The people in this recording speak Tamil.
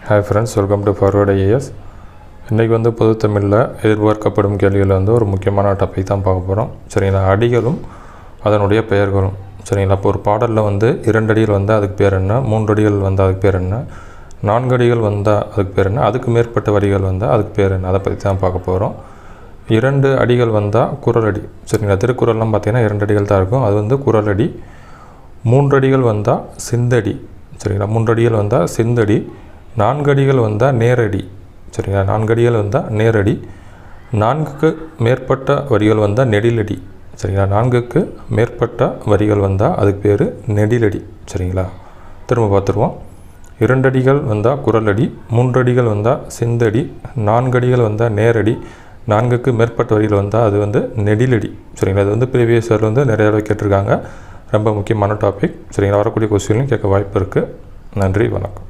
Hi friends, welcome to forward IAS. இன்றைக்கி வந்து பொது தமிழில் எதிர்பார்க்கப்படும் கேள்விகளில் வந்து ஒரு முக்கியமான டாபிக் தான் பார்க்க போகிறோம். சரிங்களா? அடிகளும் அதனுடைய பெயர்களும். சரிங்களா? இப்போ ஒரு பாடலில் வந்து 2 அடிகள் வந்தால் அதுக்கு பேர் என்ன, 3 அடிகள் வந்தால் அதுக்கு பேர் என்ன, 4 அடிகள் வந்தால் அதுக்கு பேர் என்ன, அதுக்கு மேற்பட்ட வரிகள் வந்தால் அதுக்கு பேர் என்ன, அதை பற்றி தான் பார்க்க போகிறோம். 2 அடிகள் வந்தால் குறளடி. சரிங்களா? திருக்குறள்லாம் பார்த்திங்கன்னா 2 அடிகள் தான் இருக்கும், அது வந்து குறளடி. 3 அடிகள் வந்தால் சிந்தடி. சரிங்களா? 3 அடிகள் வந்தால் சிந்தடி. 4 அடிகள் வந்தால் நேரடி. சரிங்களா? 4 அடிகள் வந்தால் நேரடி. 4க்கு மேற்பட்ட வரிகள் வந்தால் நெடிலடி. சரிங்களா? 4க்கு மேற்பட்ட வரிகள் வந்தால் அதுக்கு பேர் நெடிலடி. சரிங்களா? திரும்ப பார்த்துருவோம். 2 அடிகள் வந்தால் குறளடி, 3 அடிகள் வந்தால் சிந்தடி, 4 அடிகள் வந்தால் நேரடி, 4க்கு மேற்பட்ட வரிகள் வந்தால் அது வந்து நெடிலடி. சரிங்களா? அது வந்து ப்ரீவியஸ் இயர் வந்து நிறைய தடவை கேட்டிருக்காங்க. ரொம்ப முக்கியமான டாபிக். சரிங்களா? வரக்கூடிய கொஸ்டின்லையும் கேட்க வாய்ப்பு இருக்குது. நன்றி, வணக்கம்.